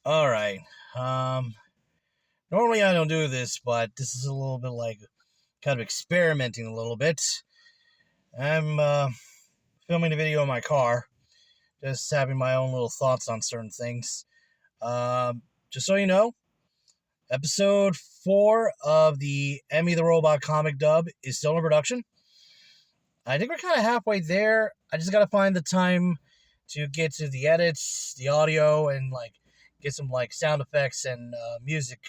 All right. Um, Normally I don't do this, but this is a little bit like kind of experimenting a little bit. I'm filming a video in my car, just having my own little thoughts on certain things. Just so you know, episode 4 of the Emmy the Robot comic dub is still in production. I think we're kind of halfway there. I just got to find the time to get to the edits, the audio, and get some sound effects and music,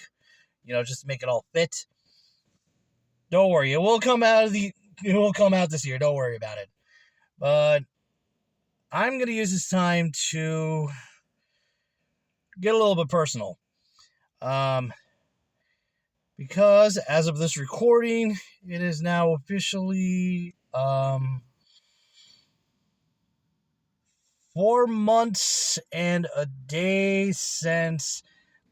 just to make it all fit. Don't worry, it will come out this year. Don't worry about it. But I'm gonna use this time to get a little bit personal. Um, because as of this recording, it is now officially 4 months and a day since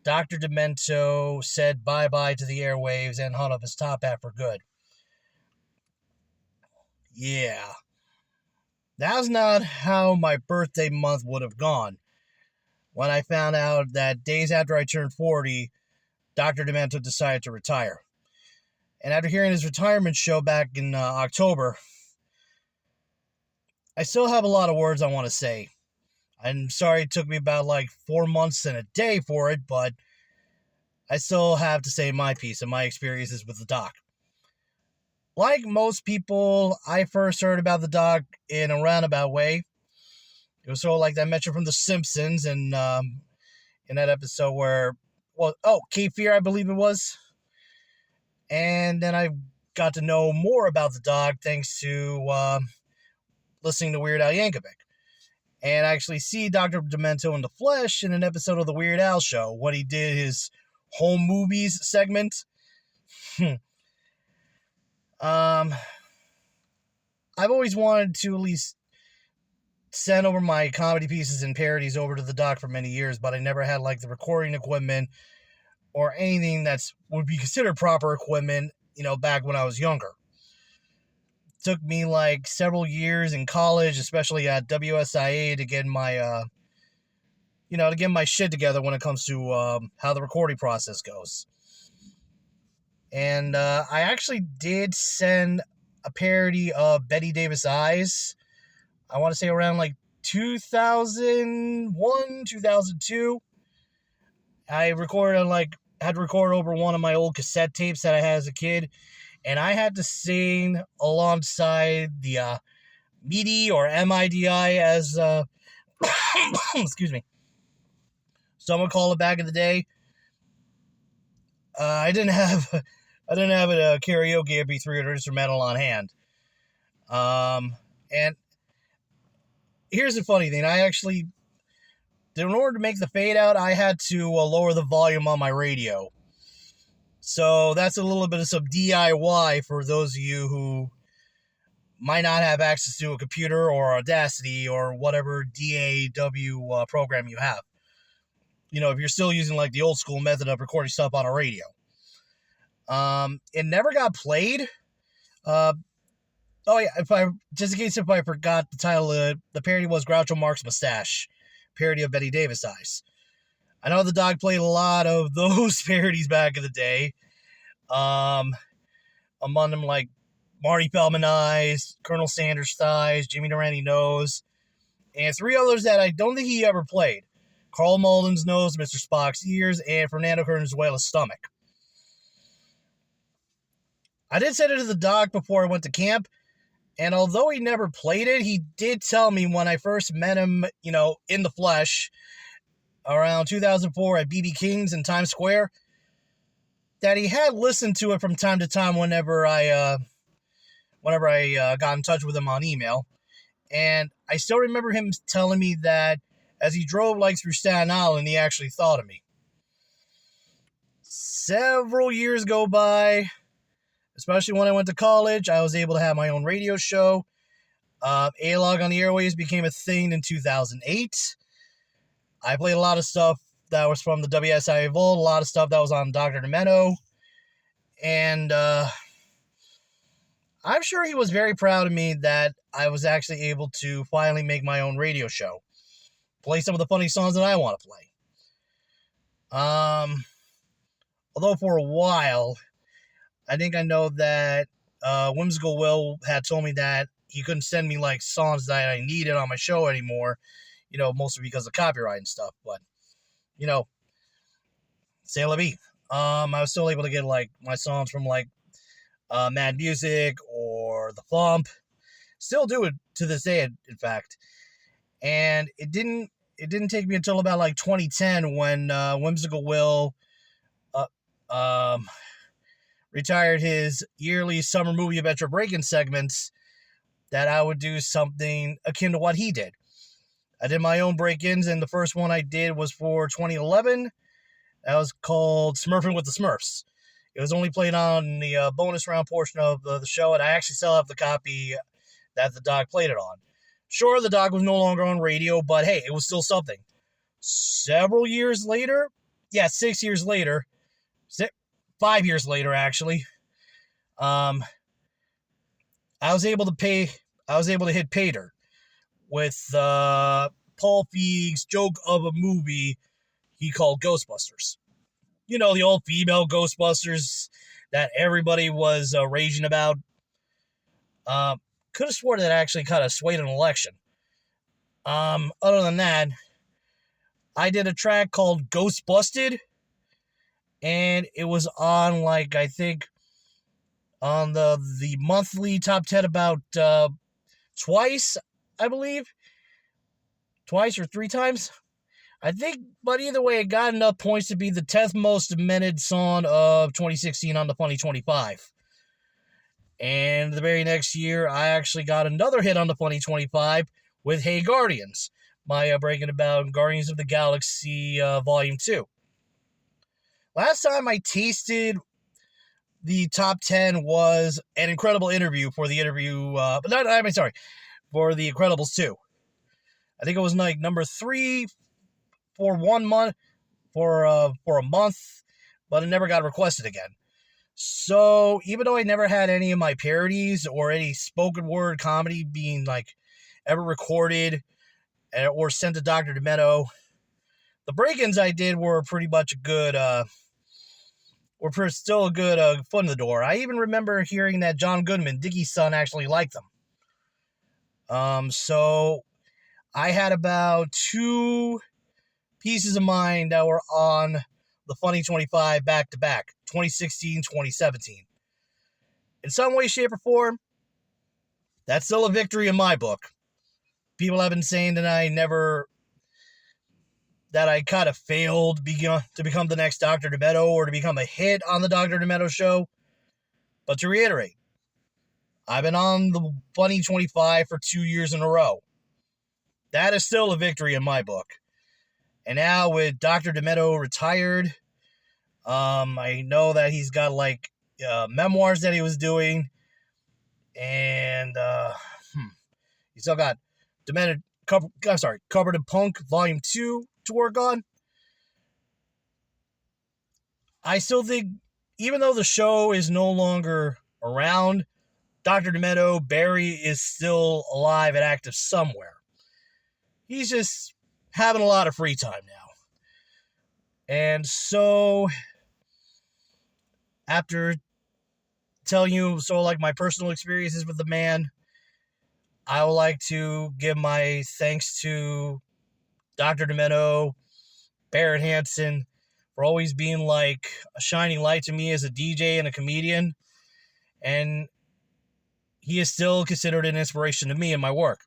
Dr. Demento said bye-bye to the airwaves and hung up his top hat for good. Yeah. That's not how my birthday month would have gone when I found out that days after I turned 40, Dr. Demento decided to retire. And after hearing his retirement show back in October, I still have a lot of words I want to say. I'm sorry it took me about 4 months and a day for it, but I still have to say my piece and my experiences with the doc. Like most people, I first heard about the doc in a roundabout way. It was sort of like that mention from The Simpsons and in that episode where, Cape Fear, I believe it was. And then I got to know more about the dog thanks to listening to Weird Al Yankovic. And actually see Dr. Demento in the flesh in an episode of The Weird Al Show when he did his home movies segment. I've always wanted to at least send over my comedy pieces and parodies over to the doc for many years, but I never had the recording equipment or anything that's would be considered proper equipment, back when I was younger. It took me several years in college, especially at WSIA, to get my to get my shit together when it comes to how the recording process goes. And I actually did send a parody of Betty Davis Eyes. I want to say around 2001, 2002. I recorded had to record over one of my old cassette tapes that I had as a kid, and I had to sing alongside the MIDI or MIDI as excuse me, someone called it back in the day. I didn't have a karaoke MP3 or instrumental on hand. And here's the funny thing: in order to make the fade out, I had to lower the volume on my radio. So that's a little bit of some DIY for those of you who might not have access to a computer or Audacity or whatever DAW program you have. If you're still using the old school method of recording stuff on a radio. It never got played. Just in case if I forgot the title, the parody was Groucho Marx Mustache, parody of Betty Davis Eyes. I know the dog played a lot of those parodies back in the day. Among them Marty Feldman Eyes, Colonel Sanders Thighs, Jimmy Durante Nose, and 3 others that I don't think he ever played. Carl Malden's Nose, Mr. Spock's Ears, and Fernando Valenzuela's Stomach. I did send it to the doc before I went to camp, and although he never played it, he did tell me when I first met him, in the flesh, around 2004 at BB King's in Times Square, that he had listened to it from time to time whenever I got in touch with him on email. And I still remember him telling me that as he drove through Staten Island, he actually thought of me. Several years go by, especially when I went to college. I was able to have my own radio show. A-Log on the Airwaves became a thing in 2008. I played a lot of stuff that was from the WSIA Vault, a lot of stuff that was on Dr. Demento. And I'm sure he was very proud of me that I was actually able to finally make my own radio show. Play some of the funny songs that I want to play. Although for a while, I think I know that Whimsical Will had told me that he couldn't send me like songs that I needed on my show anymore, mostly because of copyright and stuff. But, you know, c'est la vie. I was still able to get like my songs from like Mad Music or The Flump. Still do it to this day, in fact. And it didn't take me until about like 2010 when Whimsical Will uh, um, retired his yearly summer movie adventure break-in segments that I would do something akin to what he did. I did my own break-ins, and the first one I did was for 2011. That was called Smurfing with the Smurfs. It was only played on the bonus round portion of the show, and I actually still have the copy that the dog played it on. Sure, the dog was no longer on radio, but hey, it was still something. Several years later, 6 years later, 5 years later, actually, I was able to hit pay dirt with Paul Feig's joke of a movie he called Ghostbusters. You know, the old female Ghostbusters that everybody was raging about. Could have sworn that actually kind of swayed an election. Other than that, I did a track called Ghost Busted, and it was on, like, I think, on the monthly top 10 about twice, I believe. Twice or 3 times. I think, but either way, it got enough points to be the 10th most demented song of 2016 on the Funny 25. And the very next year, I actually got another hit on the Funny 25 with Hey Guardians, my breaking about Guardians of the Galaxy Volume 2. Last time I tasted the top 10 was an incredible interview for the for the Incredibles 2. I think it was like number 3 for 1 month, for a month, but it never got requested again. So even though I never had any of my parodies or any spoken word comedy being like ever recorded or sent to Dr. Demento, the break-ins I did were pretty much still a good foot in the door. I even remember hearing that John Goodman, Dickie's son, actually liked them. So I had about 2 pieces of mine that were on the Funny 25 back-to-back, 2016, 2017. In some way, shape, or form, that's still a victory in my book. People have been saying that I kind of failed to become the next Dr. Demento or to become a hit on the Dr. Demento show. But to reiterate, I've been on the Funny 25 for 2 years in a row. That is still a victory in my book. And now with Dr. Demento retired, I know that he's got like memoirs that he was doing, and he still got Covered in Punk Volume 2 to work on. I still think, even though the show is no longer around, Dr. Demento, Barry, is still alive and active somewhere. He's just having a lot of free time now. And so, after telling you my personal experiences with the man, I would like to give my thanks to Dr. Demento, Barrett Hansen, for always being like a shining light to me as a DJ and a comedian. And he is still considered an inspiration to me in my work.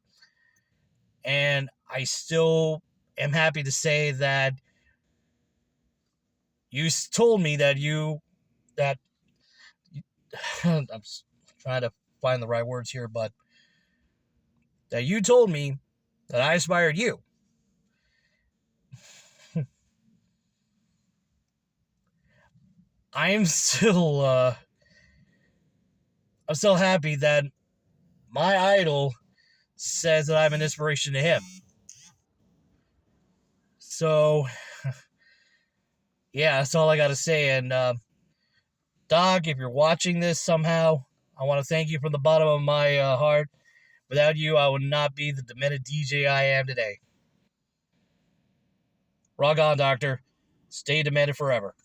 And I still am happy to say that you told me that I'm trying to find the right words here, but that you told me that I inspired you. I'm still happy that my idol says that I'm an inspiration to him. So, yeah, that's all I got to say. And, Doc, if you're watching this somehow, I want to thank you from the bottom of my heart. Without you, I would not be the demented DJ I am today. Rock on, Doctor. Stay demented forever.